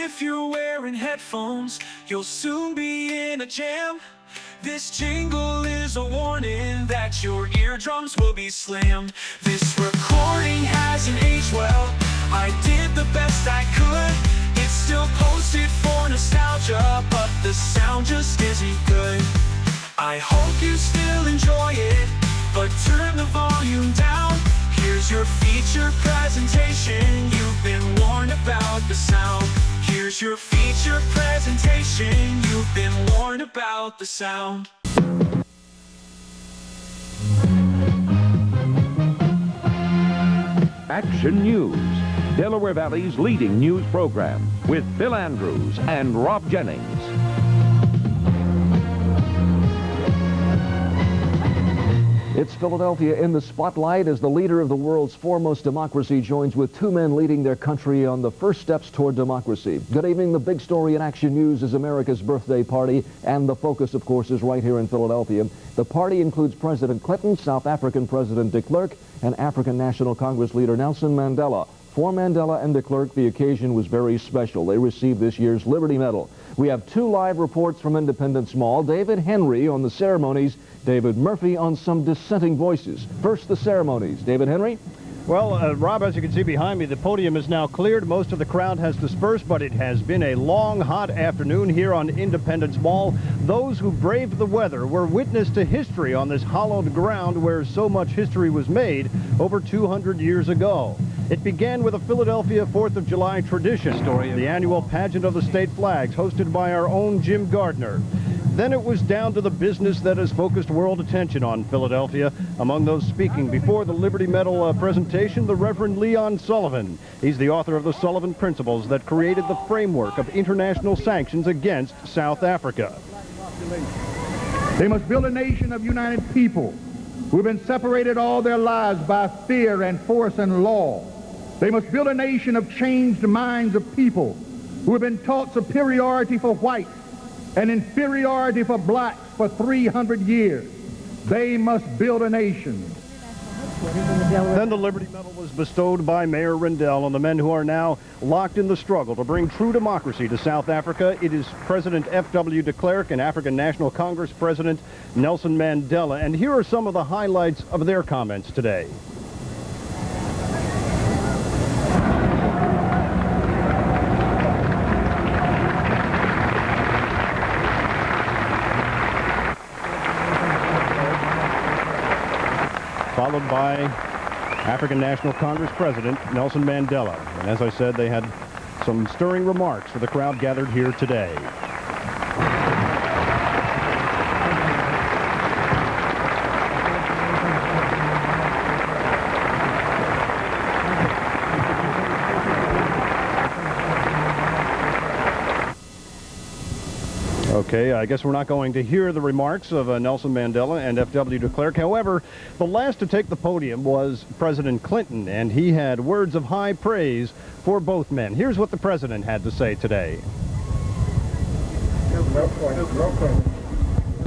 If you're wearing headphones, you'll soon be in a jam. This jingle is a warning that your eardrums will be slammed. This recording hasn't aged well. I did the best I could. It's still posted for nostalgia, but the sound just isn't good. I hope you still enjoy it, but turn the volume down. Here's your feature presentation. You've been warned about the sound. Here's your feature presentation. You've been warned about the sound. Action News, Delaware Valley's leading news program, with Bill Andrews and Rob Jennings. It's Philadelphia in the spotlight as the leader of the world's foremost democracy joins with two men leading their country on the first steps toward democracy. Good evening. The big story in Action News is America's birthday party, and the focus, of course, is right here in Philadelphia. The party includes President Clinton, South African President de Klerk, and African National Congress leader Nelson Mandela. For Mandela and de Klerk, the occasion was very special. They received this year's Liberty Medal. We have two live reports from Independence Mall. David Henry on the ceremonies, David Murphy on some dissenting voices. First, the ceremonies. David Henry? Well, Rob, as you can see behind me, the podium is now cleared. Most of the crowd has dispersed, but it has been a long, hot afternoon here on Independence Mall. Those who braved the weather were witness to history on this hallowed ground where so much history was made over 200 years ago. It began with a Philadelphia 4th of July tradition, the annual pageant of the state flags, hosted by our own Jim Gardner. Then it was down to the business that has focused world attention on Philadelphia. Among those speaking before the Liberty Medal presentation, the Reverend Leon Sullivan. He's the author of the Sullivan Principles that created the framework of international sanctions against South Africa. They must build a nation of united people who have been separated all their lives by fear and force and law. They must build a nation of changed minds of people who have been taught superiority for whites and inferiority for blacks for 300 years. They must build a nation. Then the Liberty Medal was bestowed by Mayor Rendell on the men who are now locked in the struggle to bring true democracy to South Africa. It is President F.W. de Klerk and African National Congress President Nelson Mandela. And here are some of the highlights of their comments today. Followed by African National Congress President Nelson Mandela. And as I said, they had some stirring remarks for the crowd gathered here today. Okay, I guess we're not going to hear the remarks of Nelson Mandela and F.W. de Klerk. However, the last to take the podium was President Clinton, and he had words of high praise for both men. Here's what the president had to say today.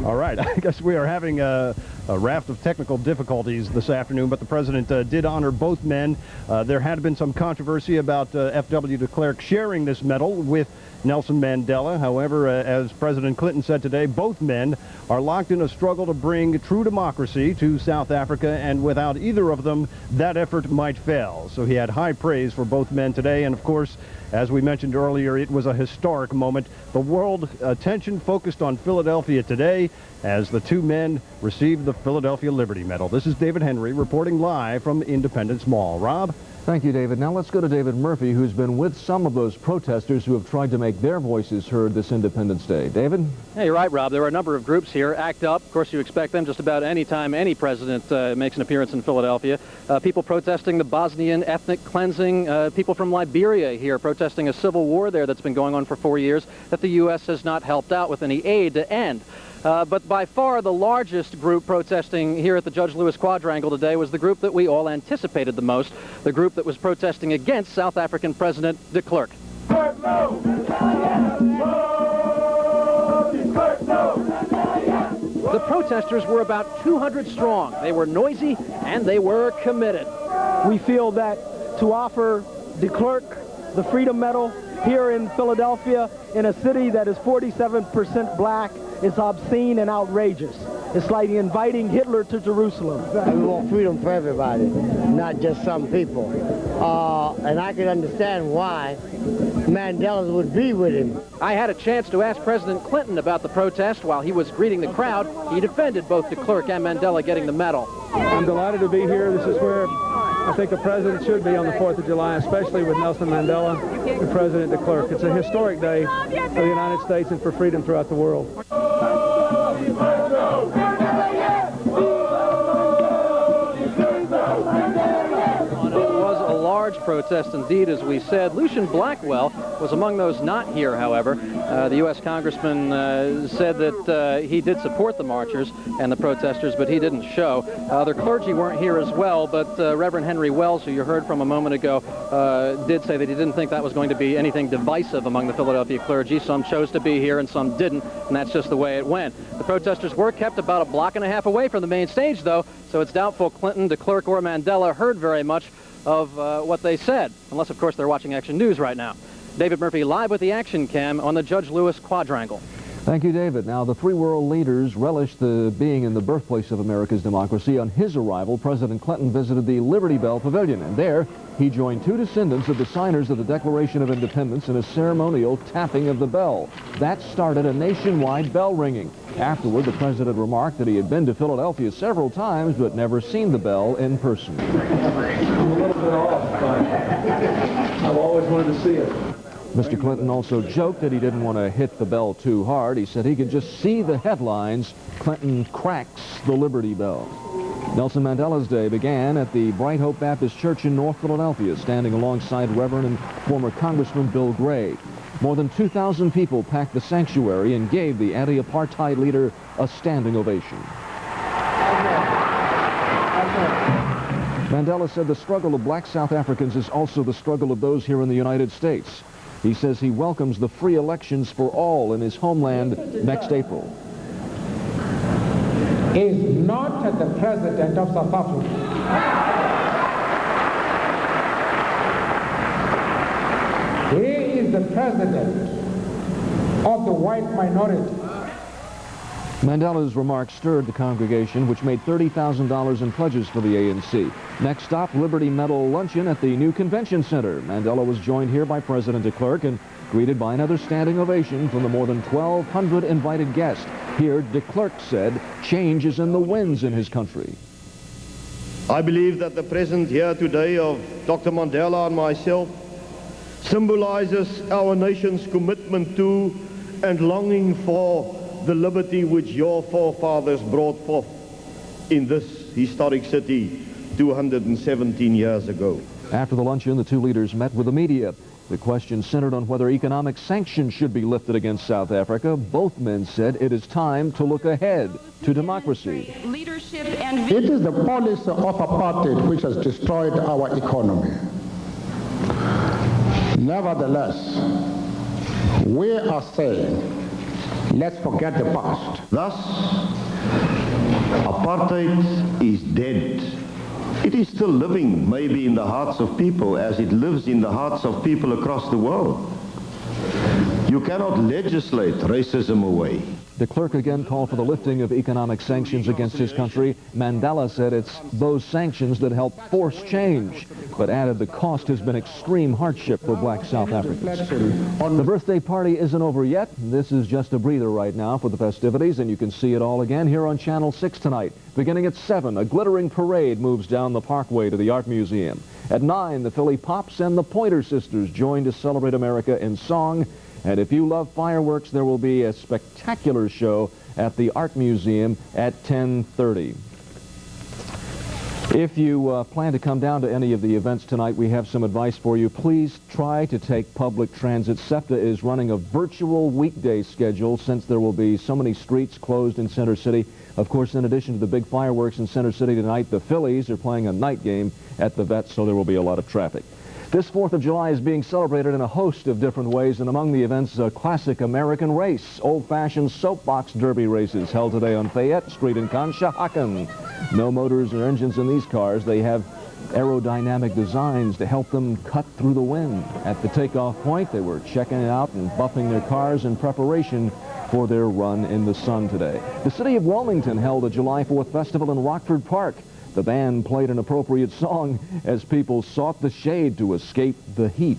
All right, I guess we are having a raft of technical difficulties this afternoon, but the president did honor both men. There had been some controversy about F.W. de Klerk sharing this medal with Nelson Mandela. However, as President Clinton said today, both men are locked in a struggle to bring true democracy to South Africa, and without either of them, that effort might fail. So he had high praise for both men today, and of course, as we mentioned earlier, it was a historic moment. The world attention focused on Philadelphia today as the two men received the Philadelphia Liberty Medal. This is David Henry reporting live from Independence Mall. Rob? Thank you, David. Now let's go to David Murphy, who's been with some of those protesters who have tried to make their voices heard this Independence Day. David? Hey, you're right, Rob. There were a number of groups here. ACT UP, of course, you expect them just about any time any president makes an appearance in Philadelphia. People protesting the Bosnian ethnic cleansing. People from Liberia here protesting a civil war there that's been going on for 4 years that the U.S. has not helped out with any aid to end. But by far the largest group protesting here at the Judge Lewis Quadrangle today was the group that we all anticipated the most, the group that was protesting against South African President de Klerk. The protesters were about 200 strong. They were noisy and they were committed. We feel that to offer de Klerk the Freedom Medal here in Philadelphia, in a city that is 47% black, is obscene and outrageous. It's like inviting Hitler to Jerusalem. We want freedom for everybody, not just some people. And I can understand why Mandela would be with him. I had a chance to ask President Clinton about the protest while he was greeting the crowd. He defended both de Klerk and Mandela getting the medal. I'm delighted to be here. This is where I think a president should be on the 4th of July, especially with Nelson Mandela and President de Klerk. It's a historic day for the United States and for freedom throughout the world. Large protest indeed, as we said. Lucian Blackwell was among those not here, however. The U.S. Congressman said that he did support the marchers and the protesters, but he didn't show. Other clergy weren't here as well, but Reverend Henry Wells, who you heard from a moment ago, did say that he didn't think that was going to be anything divisive among the Philadelphia clergy. Some chose to be here and some didn't, and that's just the way it went. The protesters were kept about a block and a half away from the main stage, though, so it's doubtful Clinton, de Klerk, or Mandela heard very much of what they said, unless, of course, they're watching Action News right now. David Murphy live with the Action Cam on the Judge Lewis Quadrangle. Thank you, David. Now, the three world leaders relished the being in the birthplace of America's democracy. On his arrival, President Clinton visited the Liberty Bell Pavilion, and there he joined two descendants of the signers of the Declaration of Independence in a ceremonial tapping of the bell. That started a nationwide bell ringing. Afterward, the president remarked that he had been to Philadelphia several times but never seen the bell in person. I'm a little bit off, but I've always wanted to see it. Mr. Clinton also joked that he didn't want to hit the bell too hard. He said he could just see the headlines, "Clinton cracks the Liberty Bell." Nelson Mandela's day began at the Bright Hope Baptist Church in North Philadelphia, standing alongside Reverend and former Congressman Bill Gray. More than 2,000 people packed the sanctuary and gave the anti-apartheid leader a standing ovation. Mandela said the struggle of black South Africans is also the struggle of those here in the United States. He says he welcomes the free elections for all in his homeland next April. Is not the president of South Africa. He is the president of the white minority. Mandela's remarks stirred the congregation, which made $30,000 in pledges for the ANC. Next stop, Liberty Medal Luncheon at the new Convention Center. Mandela was joined here by President de Klerk and greeted by another standing ovation from the more than 1,200 invited guests. Here, de Klerk said change is in the winds in his country. I believe that the presence here today of Dr. Mandela and myself symbolizes our nation's commitment to and longing for the liberty which your forefathers brought forth in this historic city 217 years ago. After the luncheon, the two leaders met with the media. The question centered on whether economic sanctions should be lifted against South Africa. Both men said it is time to look ahead to democracy. It is the policy of apartheid which has destroyed our economy. Nevertheless, we are saying, let's forget the past. Thus, apartheid is dead. It is still living, maybe in the hearts of people, as it lives in the hearts of people across the world. You cannot legislate racism away. De Klerk again called for the lifting of economic sanctions against his country. Mandela said it's those sanctions that help force change, but added the cost has been extreme hardship for black South Africans. The birthday party isn't over yet. This is just a breather right now for the festivities, and you can see it all again here on Channel 6 tonight. Beginning at 7, a glittering parade moves down the parkway to the Art Museum. At 9, the Philly Pops and the Pointer Sisters join to celebrate America in song. And if you love fireworks, there will be a spectacular show at the Art Museum at 10:30. If you plan to come down to any of the events tonight, we have some advice for you. Please try to take public transit. SEPTA is running a virtual weekday schedule since there will be so many streets closed in Center City. Of course, in addition to the big fireworks in Center City tonight, the Phillies are playing a night game at the Vet, so there will be a lot of traffic. This 4th of July is being celebrated in a host of different ways, and among the events, a classic American race, old-fashioned soapbox derby races held today on Fayette Street in Conshohocken. No motors or engines in these cars. They have aerodynamic designs to help them cut through the wind. At the takeoff point, they were checking it out and buffing their cars in preparation for their run in the sun today. The city of Wilmington held a July 4th festival in Rockford Park. The band played an appropriate song as people sought the shade to escape the heat.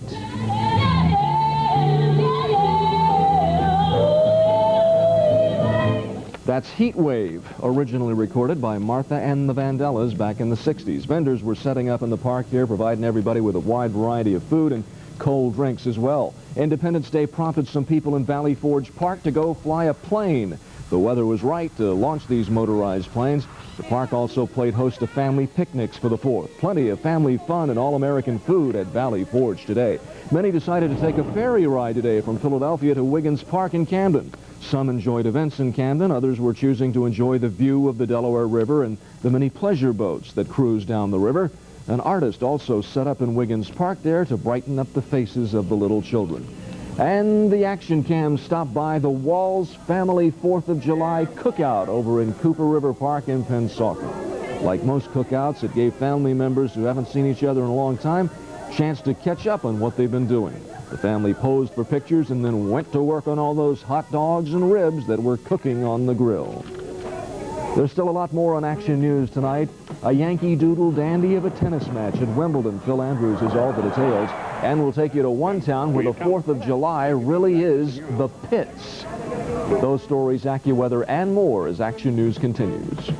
That's Heat Wave, originally recorded by Martha and the Vandellas back in the 60s. Vendors were setting up in the park here, providing everybody with a wide variety of food and cold drinks as well. Independence Day prompted some people in Valley Forge Park to go fly a plane. The weather was right to launch these motorized planes. The park also played host to family picnics for the 4th. Plenty of family fun and all-American food at Valley Forge today. Many decided to take a ferry ride today from Philadelphia to Wiggins Park in Camden. Some enjoyed events in Camden. Others were choosing to enjoy the view of the Delaware River and the many pleasure boats that cruise down the river. An artist also set up in Wiggins Park there to brighten up the faces of the little children. And the action cam stopped by the Walls Family 4th of July Cookout over in Cooper River Park in Pennsauken. Like most cookouts, it gave family members who haven't seen each other in a long time a chance to catch up on what they've been doing. The family posed for pictures and then went to work on all those hot dogs and ribs that were cooking on the grill. There's still a lot more on Action News tonight. A Yankee Doodle dandy of a tennis match at Wimbledon. Phil Andrews has all the details. And we'll take you to one town where the 4th of July really is the pits. Those stories, AccuWeather, and more as Action News continues.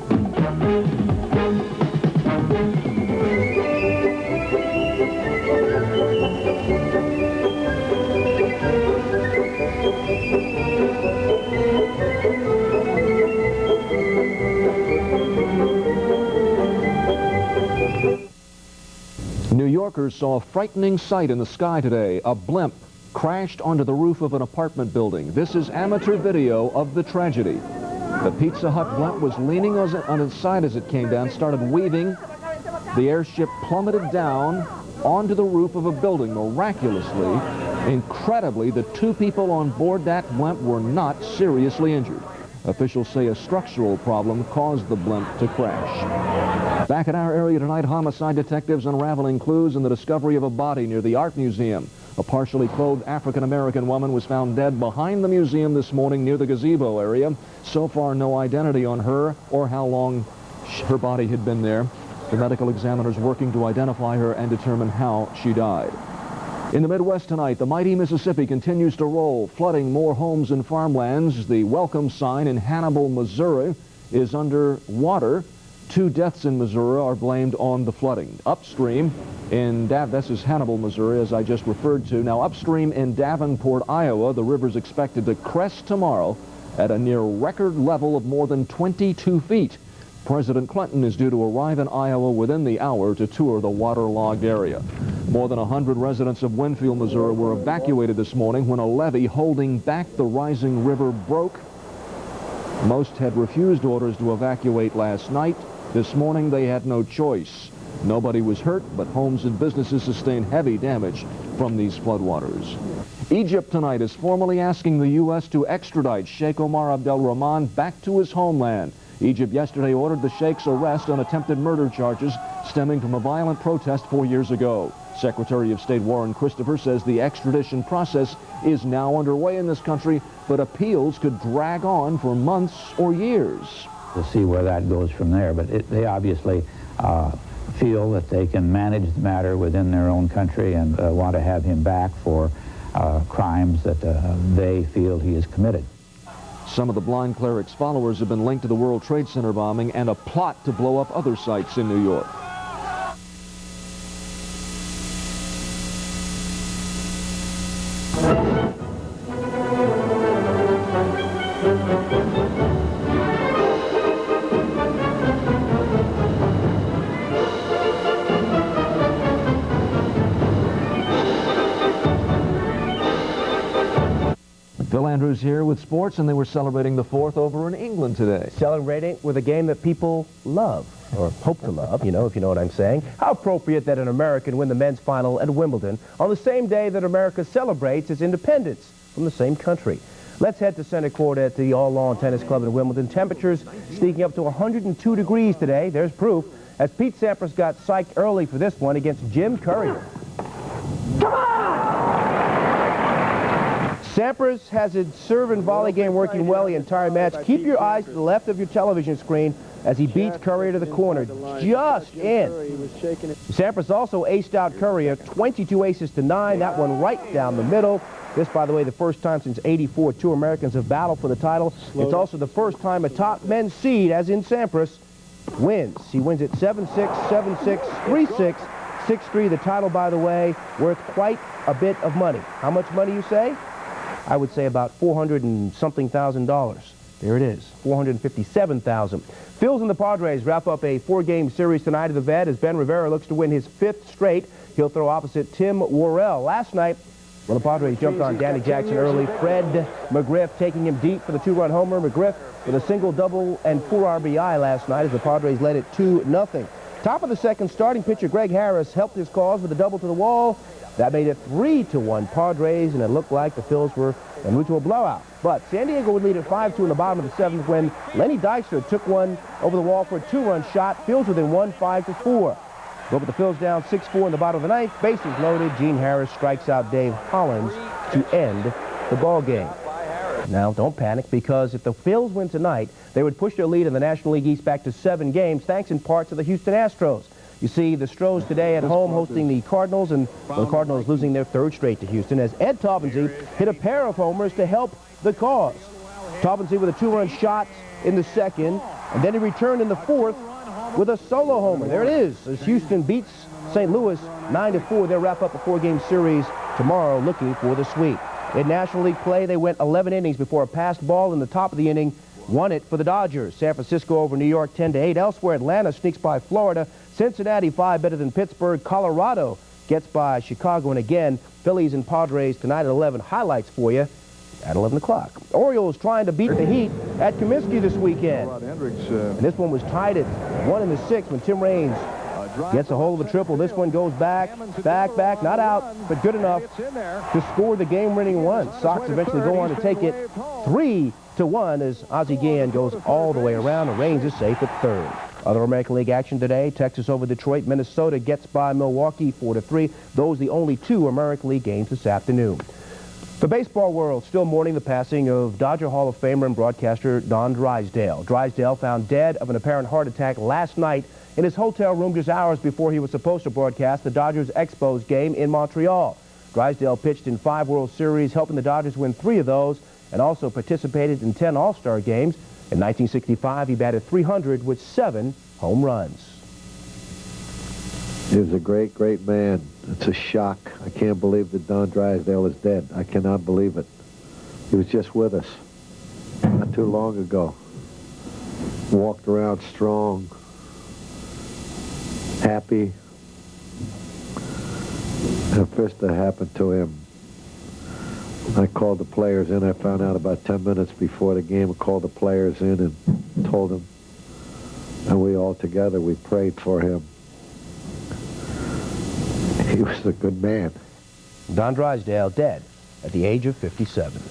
New Yorkers saw a frightening sight in the sky today. A blimp crashed onto the roof of an apartment building. This is amateur video of the tragedy. The Pizza Hut blimp was leaning on its side as it came down, started weaving. The airship plummeted down onto the roof of a building. Miraculously, incredibly, the 2 people on board that blimp were not seriously injured. Officials say a structural problem caused the blimp to crash. Back in our area tonight, homicide detectives unraveling clues in the discovery of a body near the Art Museum. A partially clothed African-American woman was found dead behind the museum this morning near the gazebo area. So far, no identity on her or how long her body had been there. The medical examiner's working to identify her and determine how she died. In the Midwest tonight, the mighty Mississippi continues to roll, flooding more homes and farmlands. The welcome sign in Hannibal, Missouri is under water. 2 deaths in Missouri are blamed on the flooding. Upstream in this is Hannibal, Missouri, as I just referred to. Now, upstream in Davenport, Iowa, the river's expected to crest tomorrow at a near record level of more than 22 feet. President Clinton is due to arrive in Iowa within the hour to tour the waterlogged area. More than 100 residents of Winfield, Missouri were evacuated this morning when a levee holding back the rising river broke. Most had refused orders to evacuate last night. This morning they had no choice. Nobody was hurt, but homes and businesses sustained heavy damage from these floodwaters. Egypt tonight is formally asking the U.S. to extradite Sheikh Omar Abdel Rahman back to his homeland. Egypt yesterday ordered the Sheikh's arrest on attempted murder charges stemming from a violent protest 4 years ago. Secretary of State Warren Christopher says the extradition process is now underway in this country, but appeals could drag on for months or years. We'll see where that goes from there, but they obviously feel that they can manage the matter within their own country and want to have him back for crimes that they feel he has committed. Some of the blind cleric's followers have been linked to the World Trade Center bombing and a plot to blow up other sites in New York. Phil Andrews here with sports, and they were celebrating the 4th over in England today. Celebrating with a game that people love, or hope to love, if you know what I'm saying. How appropriate that an American win the men's final at Wimbledon on the same day that America celebrates its independence from the same country. Let's head to center court at the All Lawn Tennis Club in Wimbledon. Temperatures sneaking up to 102 degrees today. There's proof. as Pete Sampras got psyched early for this one against Jim Courier. Come on! Sampras has his serve and volley game working well the entire match. Keep your eyes to the left of your television screen as he beats Courier to the corner, just in. Sampras also aced out Courier, 22 aces to 9, that one right down the middle. This, by the way, the first time since '84 two Americans have battled for the title. It's also the first time a top men's seed, as in Sampras, wins. He wins it 7-6, 7-6, 3-6, 6-3. The title, by the way, worth quite a bit of money. How much money, you say? I would say about $400 and something thousand. There it is, $457,000. Phils and the Padres wrap up a 4-game series tonight at the Vet as Ben Rivera looks to win his 5th straight. He'll throw opposite Tim Worrell. Last night, well, the Padres jumped on Danny Jackson early. Fred McGriff taking him deep for the 2-run homer. McGriff with a single, double, and 4 RBI last night as the Padres led it 2-0. Top of the second, starting pitcher Greg Harris helped his cause with a double to the wall. That made it 3-1 Padres, and it looked like the Phils were en route to a blowout. But San Diego would lead at 5-2 in the bottom of the 7th when Lenny Dykstra took one over the wall for a 2-run shot. Phils within one, 5-4. But with the Phils down 6-4 in the bottom of the 9th, bases loaded, Gene Harris strikes out Dave Hollins to end the ball game. Now, don't panic, because if the Phils win tonight, they would push their lead in the National League East back to 7 games, thanks in part to the Houston Astros. You see, the Stros today at home hosting the Cardinals, and the Cardinals losing their 3rd straight to Houston, as Ed Taubensee hit a pair of homers to help the cause. Taubensee with a 2-run shot in the 2nd, and then he returned in the 4th with a solo homer. There it is, as Houston beats St. Louis 9-4. They'll wrap up a 4-game series tomorrow looking for the sweep. In National League play, they went 11 innings before a passed ball in the top of the inning won it for the Dodgers. San Francisco over New York 10-8. Elsewhere, Atlanta sneaks by Florida. Cincinnati 5 better than Pittsburgh. Colorado gets by Chicago. And again, Phillies and Padres tonight at 11. Highlights for you at 11 o'clock. Orioles trying to beat the Heat at Comiskey this weekend. And this one was tied at 1 in the 6th when Tim Raines gets a hold of a triple. This one goes back, not out, but good enough to score the game-winning one. Sox eventually go on to take it 3-1 as Ozzie Guillen goes all the way around, and Raines is safe at 3rd. Other American League action today, Texas over Detroit. Minnesota gets by Milwaukee 4-3. Those the only 2 American League games this afternoon. The baseball world still mourning the passing of Dodger Hall of Famer and broadcaster Don Drysdale. Drysdale found dead of an apparent heart attack last night in his hotel room just hours before he was supposed to broadcast the Dodgers Expos game in Montreal. Drysdale pitched in 5 World Series, helping the Dodgers win 3 of those, and also participated in 10 All-Star games. In 1965, he batted .300 with 7 home runs. He was a great, great man. It's a shock. I can't believe that Don Drysdale is dead. I cannot believe it. He was just with us not too long ago. Walked around strong, happy. And first that happened to him, I called the players in. I found out about 10 minutes before the game. I called the players in and told them. And we all together, we prayed for him. He was a good man. Don Drysdale dead at the age of 57.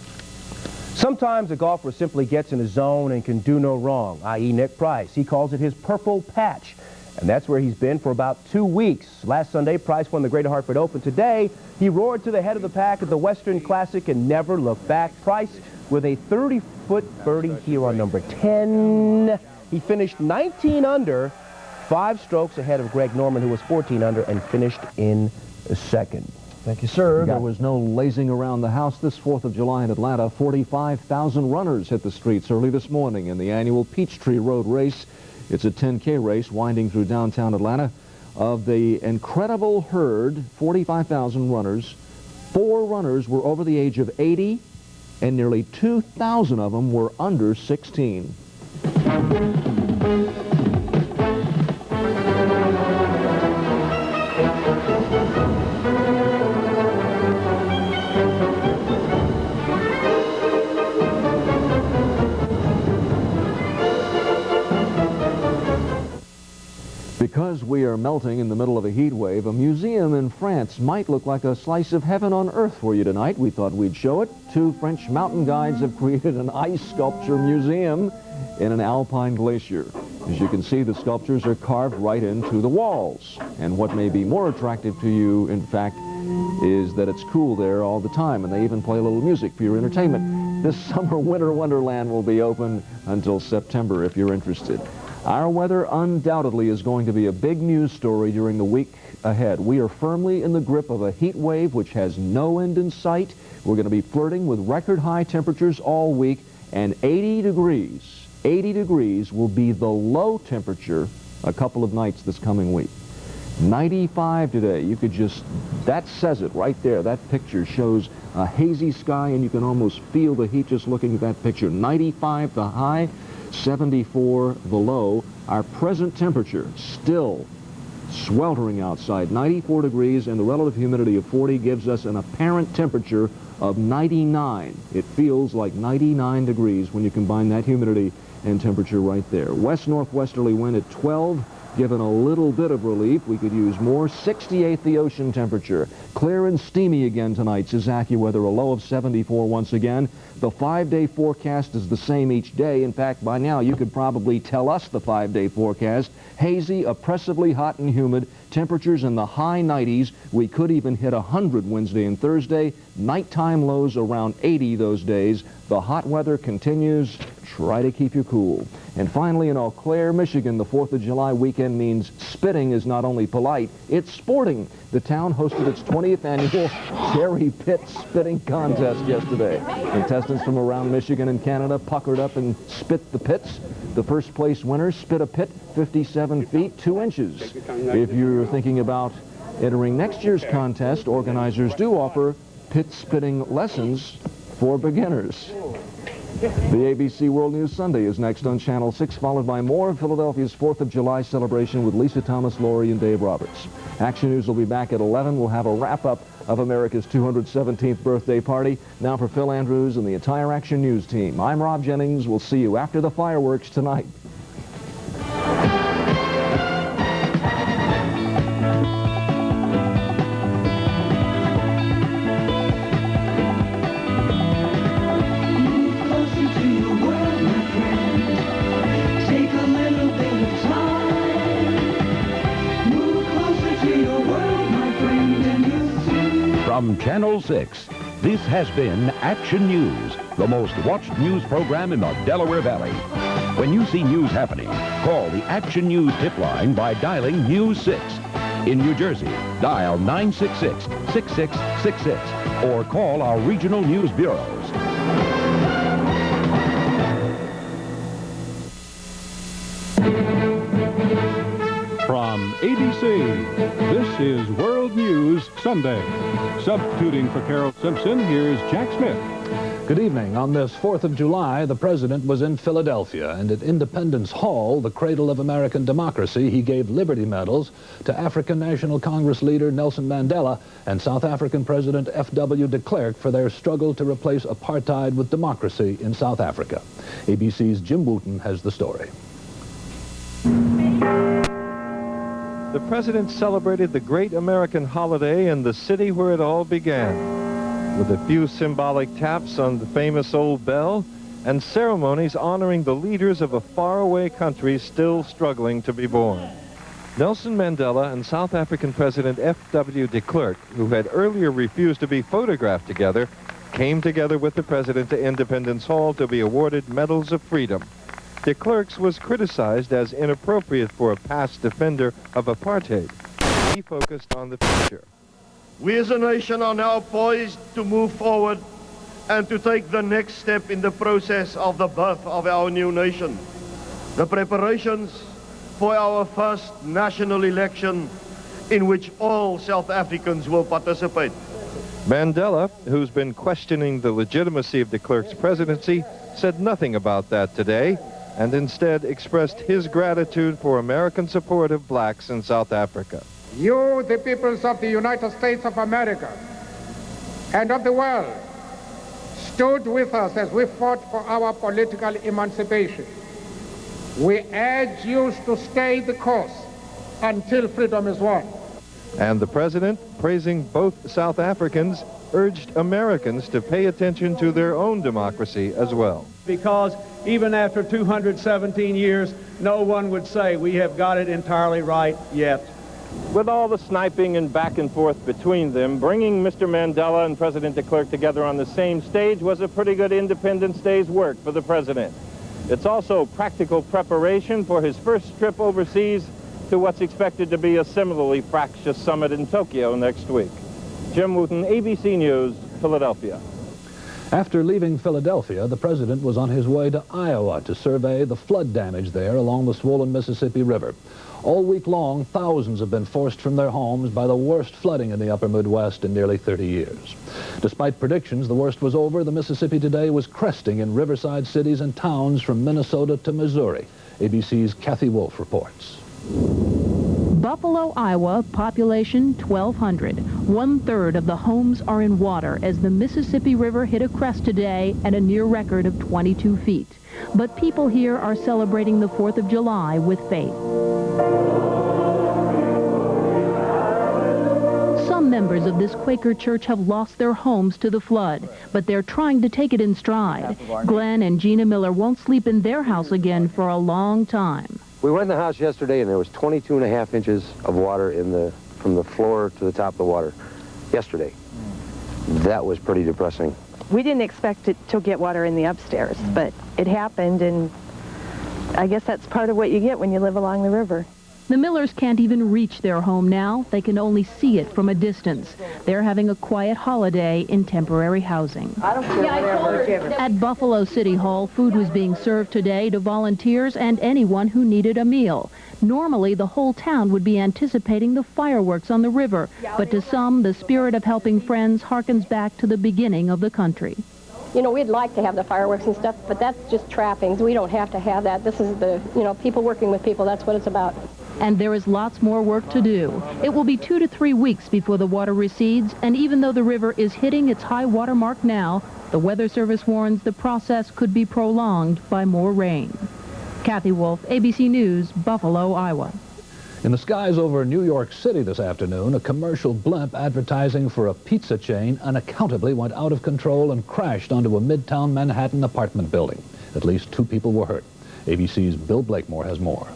Sometimes a golfer simply gets in a zone and can do no wrong, i.e. Nick Price. He calls it his purple patch. And that's where he's been for about 2 weeks. Last Sunday, Price won the Greater Hartford Open. Today, he roared to the head of the pack at the Western Classic and never looked back. Price with a 30-foot birdie here on number 10. He finished 19 under, 5 strokes ahead of Greg Norman, who was 14 under, and finished in second. Thank you, sir. There was no lazing around the house this 4th of July in Atlanta. 45,000 runners hit the streets early this morning in the annual Peachtree Road Race. It's a 10K race winding through downtown Atlanta. Of the incredible herd, 45,000 runners, 4 runners were over the age of 80, and nearly 2,000 of them were under 16. Because we are melting in the middle of a heat wave, a museum in France might look like a slice of heaven on earth for you tonight. We thought we'd show it. 2 French mountain guides have created an ice sculpture museum in an alpine glacier. As you can see, the sculptures are carved right into the walls. And what may be more attractive to you, in fact, is that it's cool there all the time, and they even play a little music for your entertainment. This summer Winter Wonderland will be open until September if you're interested. Our weather undoubtedly is going to be a big news story during the week ahead. We are firmly in the grip of a heat wave which has no end in sight. We're going to be flirting with record high temperatures all week, and 80 degrees will be the low temperature a couple of nights this coming week. 95 today. You could just, that says it right there. That picture shows a hazy sky, and you can almost feel the heat just looking at that picture. 95 the high, 74 the low. Our present temperature still sweltering outside, 94 degrees, and the relative humidity of 40 gives us an apparent temperature of 99. It feels like 99 degrees when you combine that humidity and temperature right there. West-northwesterly wind at 12, given a little bit of relief. We could use more. 68 the ocean temperature. Clear and steamy again tonight, says AccuWeather, a low of 74 once again. The 5-day forecast is the same each day. In fact, by now you could probably tell us the 5-day forecast. Hazy, oppressively hot and humid, temperatures in the high 90s. We could even hit 100 Wednesday and Thursday. Nighttime lows around 80 those days. The hot weather continues. Try to keep you cool. And finally, in Eau Claire, Michigan, the 4th of July weekend means spitting is not only polite, it's sporting. The town hosted its 20th annual Cherry Pit Spitting Contest yesterday. Contestants from around Michigan and Canada puckered up and spit the pits. The first place winner spit a pit 57 feet, 2 inches. If you're thinking about entering next year's contest, organizers do offer pit spitting lessons for beginners. The ABC World News Sunday is next on Channel 6, followed by more of Philadelphia's 4th of July celebration with Lisa Thomas, Laurie, and Dave Roberts. Action News will be back at 11. We'll have a wrap-up of America's 217th birthday party. Now for Phil Andrews and the entire Action News team, I'm Rob Jennings. We'll see you after the fireworks tonight. From Channel 6, this has been Action News, the most watched news program in the Delaware Valley. When you see news happening, call the Action News tip line by dialing News 6. In New Jersey, dial 966-6666 or call our regional news bureaus. From ABC, this is World News Sunday. Substituting for Carol Simpson, here's Jack Smith. Good evening. On this 4th of July, the president was in Philadelphia, and at Independence Hall, the cradle of American democracy, he gave Liberty Medals to African National Congress leader Nelson Mandela and South African President F.W. de Klerk for their struggle to replace apartheid with democracy in South Africa. ABC's Jim Wooten has the story. The president celebrated the great American holiday in the city where it all began, with a few symbolic taps on the famous old bell and ceremonies honoring the leaders of a faraway country still struggling to be born. Nelson Mandela and South African President F.W. de Klerk, who had earlier refused to be photographed together, came together with the president to Independence Hall to be awarded Medals of Freedom. De Klerk's was criticized as inappropriate for a past defender of apartheid. He focused on the future. We as a nation are now poised to move forward and to take the next step in the process of the birth of our new nation. The preparations for our first national election in which all South Africans will participate. Mandela, who's been questioning the legitimacy of de Klerk's presidency, said nothing about that today, and instead expressed his gratitude for American support of blacks in South Africa. You, the peoples of the United States of America and of the world, stood with us as we fought for our political emancipation. We urge you to stay the course until freedom is won. And the president, praising both South Africans, urged Americans to pay attention to their own democracy as well. because even after 217 years, no one would say we have got it entirely right yet. With all the sniping and back and forth between them, bringing Mr. Mandela and President de Klerk together on the same stage was a pretty good Independence Day's work for the president. It's also practical preparation for his first trip overseas to what's expected to be a similarly fractious summit in Tokyo next week. Jim Wooten, ABC News, Philadelphia. After leaving Philadelphia, the president was on his way to Iowa to survey the flood damage there along the swollen Mississippi River. All week long, thousands have been forced from their homes by the worst flooding in the upper Midwest in nearly 30 years. Despite predictions the worst was over, the Mississippi today was cresting in riverside cities and towns from Minnesota to Missouri. ABC's Kathy Wolf reports. Buffalo, Iowa, population 1,200. 1/3 of the homes are in water as the Mississippi River hit a crest today at a near record of 22 feet. But people here are celebrating the 4th of July with faith. Some members of this Quaker church have lost their homes to the flood, but they're trying to take it in stride. Glenn and Gina Miller won't sleep in their house again for a long time. We went in the house yesterday and there was 22.5 inches of water from the floor to the top of the water yesterday. That was pretty depressing. We didn't expect it to get water in the upstairs, but it happened, and I guess that's part of what you get when you live along the river. The Millers can't even reach their home now. They can only see it from a distance. They're having a quiet holiday in temporary housing. I don't care whatever. At Buffalo City Hall, food was being served today to volunteers and anyone who needed a meal. Normally, the whole town would be anticipating the fireworks on the river, but to some, the spirit of helping friends harkens back to the beginning of the country. You know, we'd like to have the fireworks and stuff, but that's just trappings. We don't have to have that. This is the, people working with people. That's what it's about. And there is lots more work to do. It will be 2 to 3 weeks before the water recedes, and even though the river is hitting its high water mark now, the Weather Service warns the process could be prolonged by more rain. Kathy Wolf, ABC News, Buffalo, Iowa. In the skies over New York City this afternoon, a commercial blimp advertising for a pizza chain unaccountably went out of control and crashed onto a midtown Manhattan apartment building. At least 2 people were hurt. ABC's Bill Blakemore has more.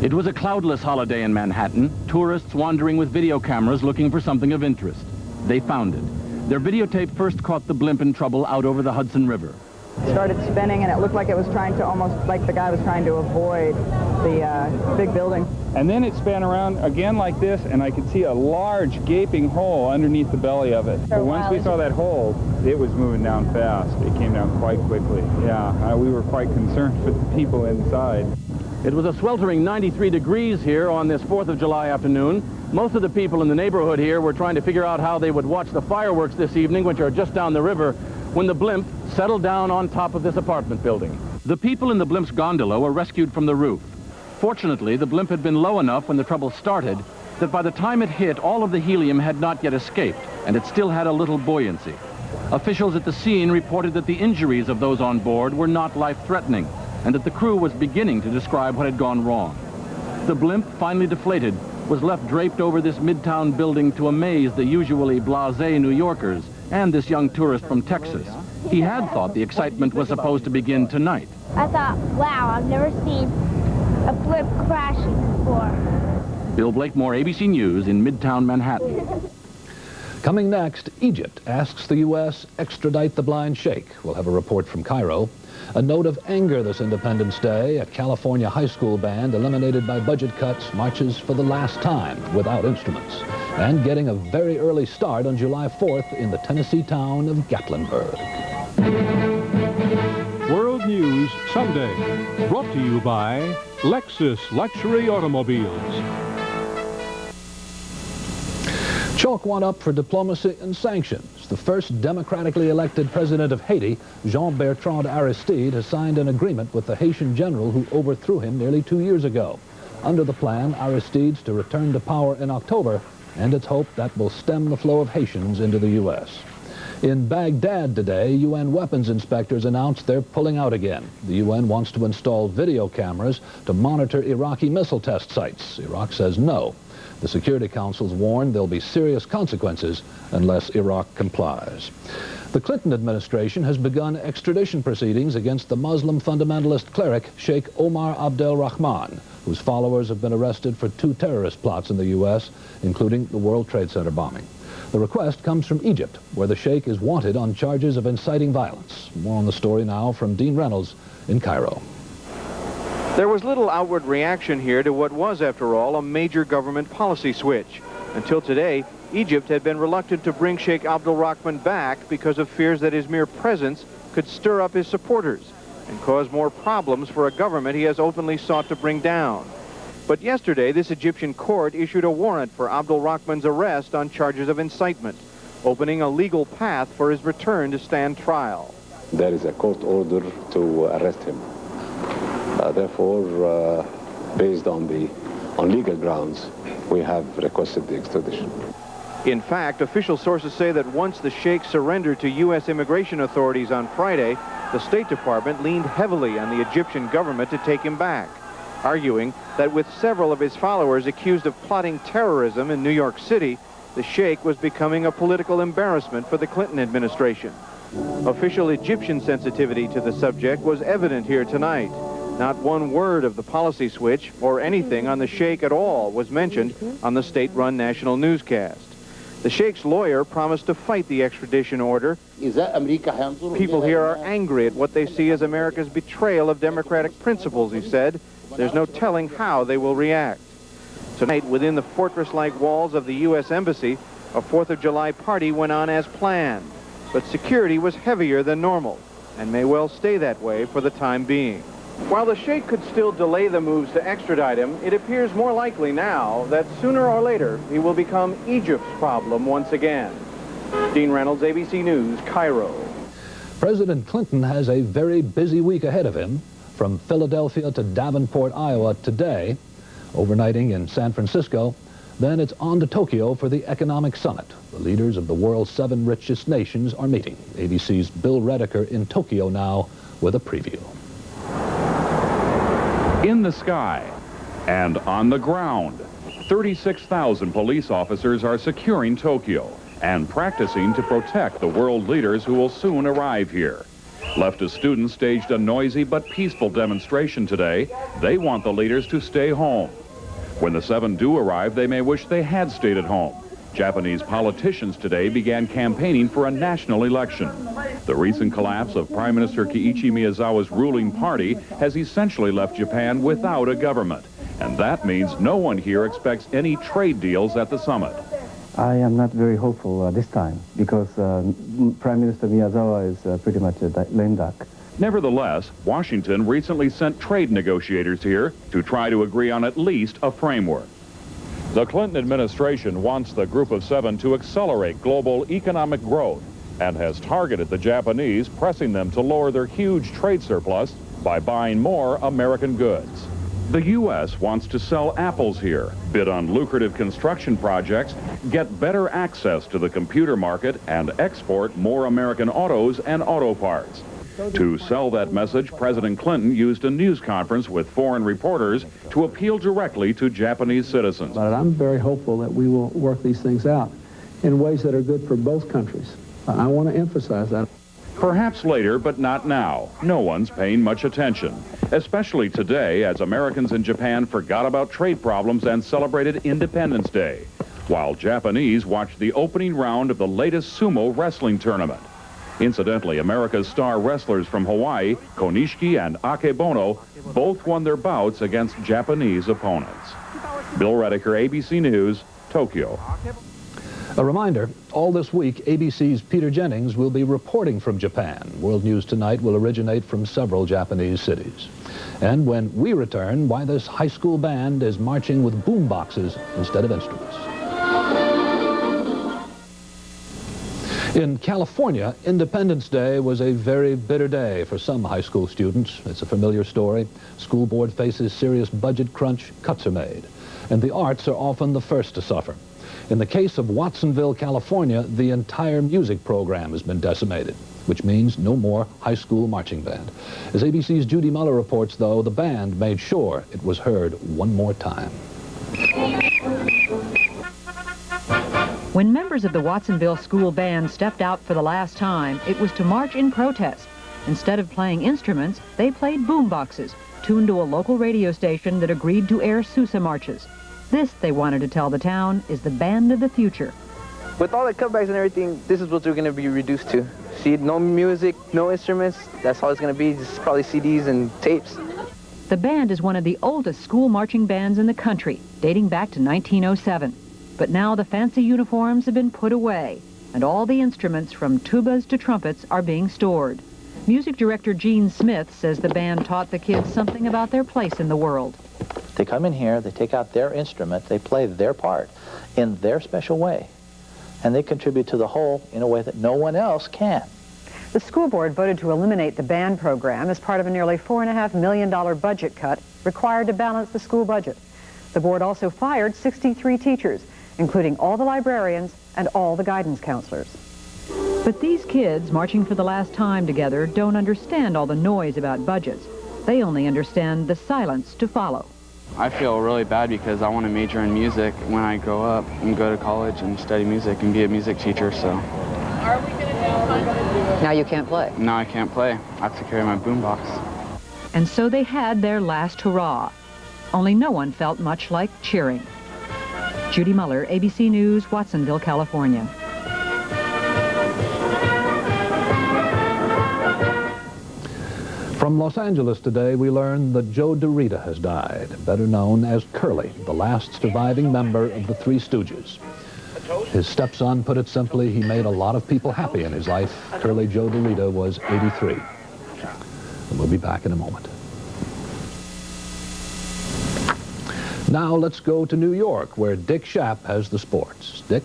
It was a cloudless holiday in Manhattan, tourists wandering with video cameras looking for something of interest. They found it. Their videotape first caught the blimp in trouble out over the Hudson River. It started spinning, and it looked like it was trying to, almost like the guy was trying to avoid the big building. And then it span around again like this, and I could see a large gaping hole underneath the belly of it. But once we saw that hole, it was moving down fast. It came down quite quickly. Yeah, we were quite concerned for the people inside. It was a sweltering 93 degrees here on this 4th of July afternoon. Most of the people in the neighborhood here were trying to figure out how they would watch the fireworks this evening, which are just down the river, when the blimp settled down on top of this apartment building. The people in the blimp's gondola were rescued from the roof. Fortunately, the blimp had been low enough when the trouble started that by the time it hit, all of the helium had not yet escaped, and it still had a little buoyancy. Officials at the scene reported that the injuries of those on board were not life-threatening, and that the crew was beginning to describe what had gone wrong. The blimp, finally deflated, was left draped over this midtown building to amaze the usually blasé New Yorkers and this young tourist from Texas. He had thought the excitement was supposed to begin tonight. I thought, wow, I've never seen a blimp crashing before. Bill Blakemore, ABC News in Midtown Manhattan. Coming next, Egypt asks the U.S. extradite the blind sheikh. We'll have a report from Cairo. A note of anger this Independence Day at California high school band eliminated by budget cuts marches for the last time without instruments. And getting a very early start on July 4th in the Tennessee town of Gatlinburg. World News Sunday, brought to you by Lexus Luxury Automobiles. Chalk one up for diplomacy and sanctions. The first democratically elected president of Haiti, Jean-Bertrand Aristide, has signed an agreement with the Haitian general who overthrew him nearly 2 years ago. Under the plan, Aristide's to return to power in October, and it's hoped that will stem the flow of Haitians into the U.S. In Baghdad today, UN weapons inspectors announced they're pulling out again. The UN wants to install video cameras to monitor Iraqi missile test sites. Iraq says no. The Security Council's warned there'll be serious consequences unless Iraq complies. The Clinton administration has begun extradition proceedings against the Muslim fundamentalist cleric Sheikh Omar Abdel Rahman, whose followers have been arrested for 2 terrorist plots in the U.S., including the World Trade Center bombing. The request comes from Egypt, where the sheikh is wanted on charges of inciting violence. More on the story now from Dean Reynolds in Cairo. There was little outward reaction here to what was, after all, a major government policy switch. Until today, Egypt had been reluctant to bring Sheikh Abdel Rahman back because of fears that his mere presence could stir up his supporters and cause more problems for a government he has openly sought to bring down. But yesterday, this Egyptian court issued a warrant for Abdel Rahman's arrest on charges of incitement, opening a legal path for his return to stand trial. There is a court order to arrest him. Therefore, based on legal grounds, we have requested the extradition. In fact, official sources say that once the sheikh surrendered to U.S. immigration authorities on Friday, the State Department leaned heavily on the Egyptian government to take him back, arguing that with several of his followers accused of plotting terrorism in New York City, the sheikh was becoming a political embarrassment for the Clinton administration. Official Egyptian sensitivity to the subject was evident here tonight. Not one word of the policy switch or anything on the sheikh at all was mentioned on the state-run national newscast. The sheikh's lawyer promised to fight the extradition order. People here are angry at what they see as America's betrayal of democratic principles, he said. There's no telling how they will react. Tonight, within the fortress-like walls of the U.S. Embassy, a 4th of July party went on as planned. But security was heavier than normal and may well stay that way for the time being. While the sheikh could still delay the moves to extradite him, it appears more likely now that sooner or later he will become Egypt's problem once again. Dean Reynolds, ABC News, Cairo. President Clinton has a very busy week ahead of him. From Philadelphia to Davenport, Iowa today, overnighting in San Francisco. Then it's on to Tokyo for the economic summit. The leaders of the world's 7 richest nations are meeting. ABC's Bill Redeker in Tokyo now with a preview. In the sky and on the ground, 36,000 police officers are securing Tokyo and practicing to protect the world leaders who will soon arrive here. Leftist students staged a noisy but peaceful demonstration today. They want the leaders to stay home. When the 7 do arrive, they may wish they had stayed at home. Japanese politicians today began campaigning for a national election. The recent collapse of Prime Minister Kiichi Miyazawa's ruling party has essentially left Japan without a government. And that means no one here expects any trade deals at the summit. I am not very hopeful this time because Prime Minister Miyazawa is pretty much a lame duck. Nevertheless, Washington recently sent trade negotiators here to try to agree on at least a framework. The Clinton administration wants the Group of 7 to accelerate global economic growth and has targeted the Japanese, pressing them to lower their huge trade surplus by buying more American goods. The U.S. wants to sell apples here, bid on lucrative construction projects, get better access to the computer market, and export more American autos and auto parts. To sell that message, President Clinton used a news conference with foreign reporters to appeal directly to Japanese citizens. But I'm very hopeful that we will work these things out in ways that are good for both countries. I want to emphasize that. Perhaps later, but not now. No one's paying much attention, especially today as Americans in Japan forgot about trade problems and celebrated Independence Day, while Japanese watched the opening round of the latest sumo wrestling tournament. Incidentally, America's star wrestlers from Hawaii, Konishiki and Akebono, both won their bouts against Japanese opponents. Bill Redeker, ABC News, Tokyo. A reminder, all this week, ABC's Peter Jennings will be reporting from Japan. World News Tonight will originate from several Japanese cities. And when we return, why this high school band is marching with boom boxes instead of instruments. In California, Independence Day was a very bitter day for some high school students. It's a familiar story. School board faces serious budget crunch, cuts are made. And the arts are often the first to suffer. In the case of Watsonville, California, the entire music program has been decimated, which means no more high school marching band. As ABC's Judy Muller reports, though, the band made sure it was heard one more time. When members of the Watsonville school band stepped out for the last time, it was to march in protest. Instead of playing instruments, they played boomboxes, tuned to a local radio station that agreed to air Sousa marches. This, they wanted to tell the town, is the band of the future. With all the cutbacks and everything, this is what we're going to be reduced to. See, no music, no instruments, that's all it's going to be, just probably CDs and tapes. The band is one of the oldest school marching bands in the country, dating back to 1907. But now the fancy uniforms have been put away, and all the instruments from tubas to trumpets are being stored. Music director Gene Smith says the band taught the kids something about their place in the world. They come in here, they take out their instrument, they play their part in their special way, and they contribute to the whole in a way that no one else can. The school board voted to eliminate the band program as part of a nearly $4.5 million budget cut required to balance the school budget. The board also fired 63 teachers, including all the librarians and all the guidance counselors. But these kids, marching for the last time together, don't understand all the noise about budgets. They only understand the silence to follow. I feel really bad because I want to major in music when I grow up and go to college and study music and be a music teacher, so. Now you can't play. Now I can't play. I have to carry my boombox. And so they had their last hurrah. Only no one felt much like cheering. Judy Muller, ABC News, Watsonville, California. From Los Angeles today, we learn that Joe DeRita has died, better known as Curly, the last surviving member of the Three Stooges. His stepson put it simply, he made a lot of people happy in his life. Curly Joe DeRita was 83. And we'll be back in a moment. Now let's go to New York, where Dick Schaap has the sports. Dick?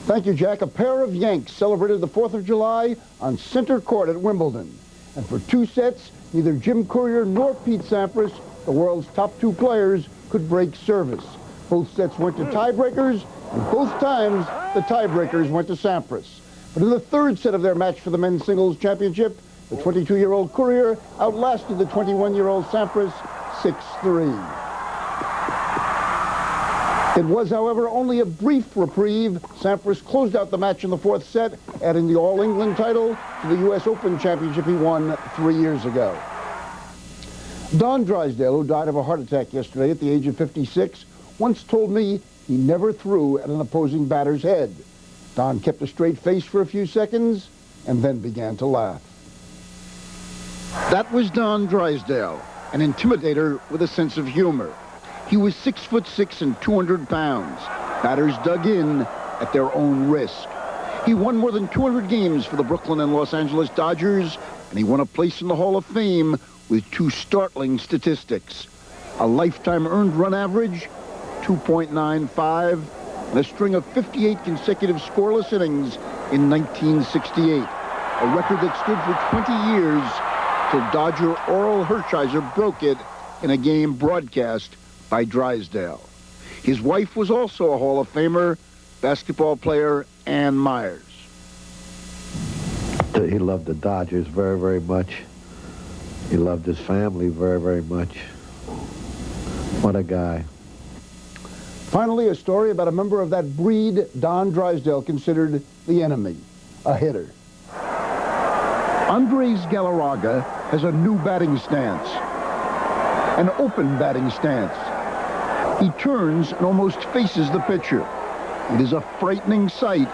Thank you, Jack. A pair of Yanks celebrated the 4th of July on center court at Wimbledon. And for 2 sets, neither Jim Courier nor Pete Sampras, the world's top 2 players, could break service. Both sets went to tiebreakers, and both times the tiebreakers went to Sampras. But in the 3rd set of their match for the men's singles championship, the 22-year-old Courier outlasted the 21-year-old Sampras 6-3. It was, however, only a brief reprieve. Sampras closed out the match in the 4th set, adding the All-England title to the U.S. Open Championship he won 3 years ago. Don Drysdale, who died of a heart attack yesterday at the age of 56, once told me he never threw at an opposing batter's head. Don kept a straight face for a few seconds and then began to laugh. That was Don Drysdale, an intimidator with a sense of humor. He was 6'6" and 200 pounds. Batters dug in at their own risk. He won more than 200 games for the Brooklyn and Los Angeles Dodgers, and he won a place in the Hall of Fame with 2 startling statistics. A lifetime earned run average, 2.95, and a string of 58 consecutive scoreless innings in 1968. A record that stood for 20 years till Dodger Oral Hershiser broke it in a game broadcast by Drysdale. His wife was also a Hall of Famer, basketball player Ann Myers. He loved the Dodgers very, very much. He loved his family very, very much. What a guy. Finally, a story about a member of that breed Don Drysdale considered the enemy, a hitter. Andres Galarraga has a new batting stance, an open batting stance. He turns and almost faces the pitcher. It is a frightening sight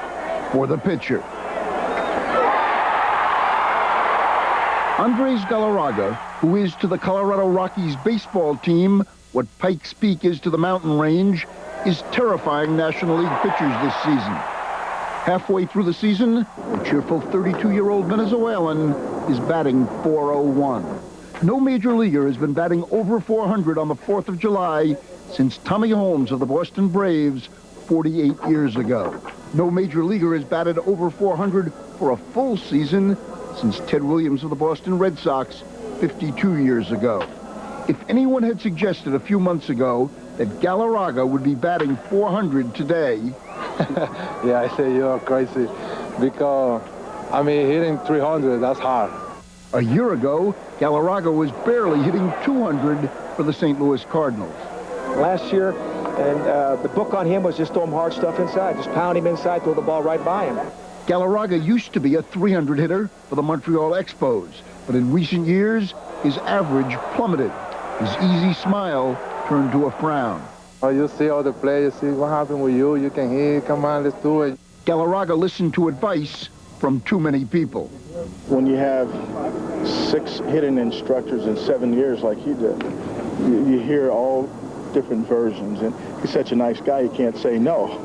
for the pitcher. Andres Galarraga, who is to the Colorado Rockies baseball team what Pikes Peak is to the mountain range, is terrifying National League pitchers this season. Halfway through the season, the cheerful 32-year-old Venezuelan is batting .401. No major leaguer has been batting over .400 on the 4th of July since Tommy Holmes of the Boston Braves 48 years ago. No major leaguer has batted over .400 for a full season since Ted Williams of the Boston Red Sox 52 years ago. If anyone had suggested a few months ago that Galarraga would be batting .400 today... Yeah, I say you're crazy because, I mean, hitting 300, that's hard. A year ago, Galarraga was barely hitting .200 for the St. Louis Cardinals. last year, and the book on him was just throw him hard stuff inside. Just pound him inside, throw the ball right by him. Galarraga used to be a 300 hitter for the Montreal Expos, but in recent years, his average plummeted. His easy smile turned to a frown. Oh, you see all the players, see what happened with you. You can hear, come on, let's do it. Galarraga listened to advice from too many people. When you have 6 hitting instructors in 7 years like he did, you hear all different versions, and he's such a nice guy, you can't say no.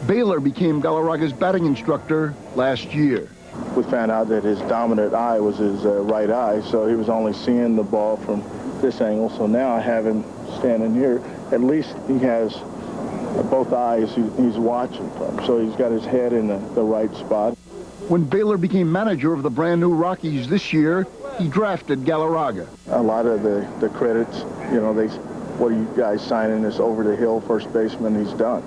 Baylor became Galarraga's batting instructor last year. We found out that his dominant eye was his right eye, so he was only seeing the ball from this angle. So now I have him standing here. At least he has both eyes he's watching from, so he's got his head in the right spot. When Baylor became manager of the brand new Rockies this year, he drafted Galarraga. A lot of the credits, you know, what are you guys signing this over-the-hill first baseman? He's done.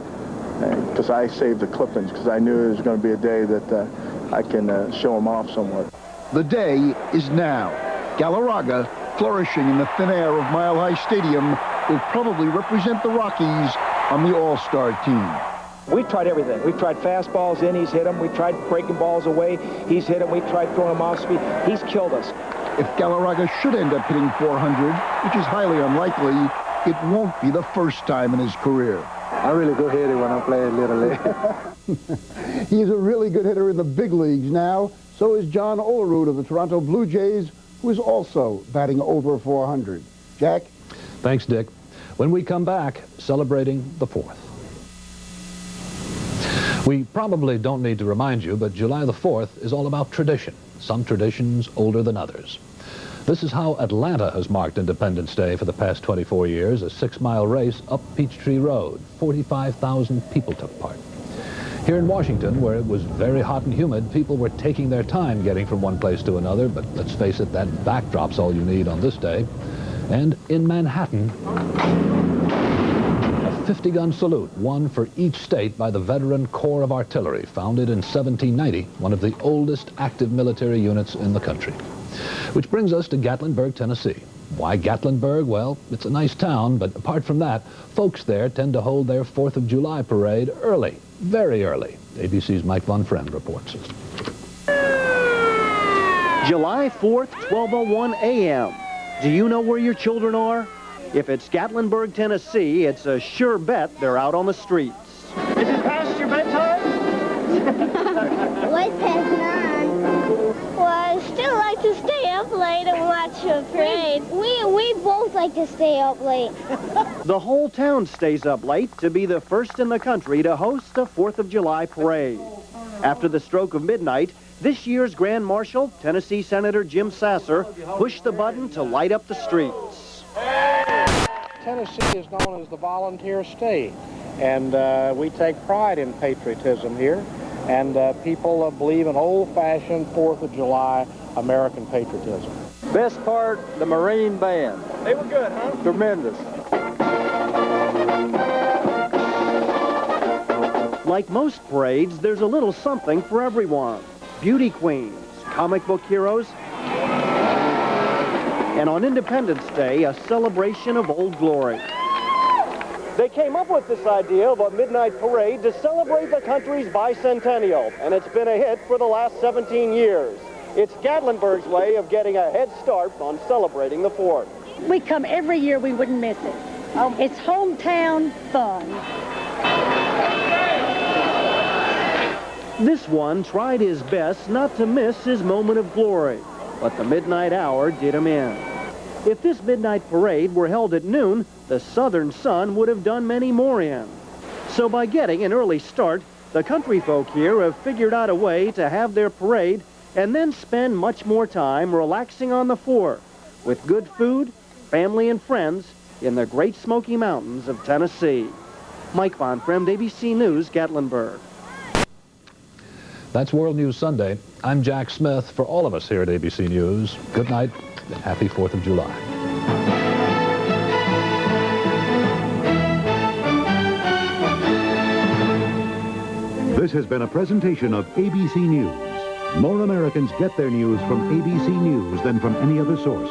Because I saved the clippings, because I knew it was going to be a day that I can show him off somewhat. The day is now. Galarraga, flourishing in the thin air of Mile High Stadium, will probably represent the Rockies on the All-Star team. We've tried everything. We've tried fastballs in, he's hit them. We've tried breaking balls away, he's hit them. We've tried throwing them off speed. He's killed us. If Galarraga should end up hitting 400, which is highly unlikely, it won't be the first time in his career. I'm really good hitter when I play Little League. He's a really good hitter in the big leagues now. So is John Olerud of the Toronto Blue Jays, who is also batting over 400. Jack? Thanks, Dick. When we come back, celebrating the 4th. We probably don't need to remind you, but July the 4th is all about tradition. Some traditions older than others. This is how Atlanta has marked Independence Day for the past 24 years, a 6-mile race up Peachtree Road. 45,000 people took part. Here in Washington, where it was very hot and humid, people were taking their time getting from one place to another, but let's face it, that backdrop's all you need on this day. And in Manhattan, a 50-gun salute, one for each state by the veteran Corps of Artillery, founded in 1790, one of the oldest active military units in the country. Which brings us to Gatlinburg, Tennessee. Why Gatlinburg? Well, it's a nice town, but apart from that, folks there tend to hold their 4th of July parade early, very early. ABC's Mike Von Friend reports. July 4th, 12:01 a.m. Do you know where your children are? If it's Gatlinburg, Tennessee, it's a sure bet they're out on the streets. Is it past your bedtime? Way past 9. Well, I still like to stay up late and watch the parade. We both like to stay up late. The whole town stays up late to be the first in the country to host a 4th of July parade. After the stroke of midnight, this year's Grand Marshal, Tennessee Senator Jim Sasser, pushed the button to light up the streets. Tennessee is known as the volunteer state, and we take pride in patriotism here, and people believe in old-fashioned 4th of July American patriotism. Best part, the Marine Band. They were good, huh? Tremendous. Like most parades, there's a little something for everyone. Beauty queens, comic book heroes, and on Independence Day, a celebration of Old Glory. They came up with this idea of a midnight parade to celebrate the country's bicentennial, and it's been a hit for the last 17 years. It's Gatlinburg's way of getting a head start on celebrating the 4th. We come every year, we wouldn't miss it. It's hometown fun. This one tried his best not to miss his moment of glory, but the midnight hour did him in. If this midnight parade were held at noon, the southern sun would have done many more in. So by getting an early start, the country folk here have figured out a way to have their parade and then spend much more time relaxing on the 4th with good food, family, and friends in the Great Smoky Mountains of Tennessee. Mike Von Friend, ABC News, Gatlinburg. That's World News Sunday. I'm Jack Smith. For all of us here at ABC News, good night and happy 4th of July. This has been a presentation of ABC News. More Americans get their news from ABC News than from any other source.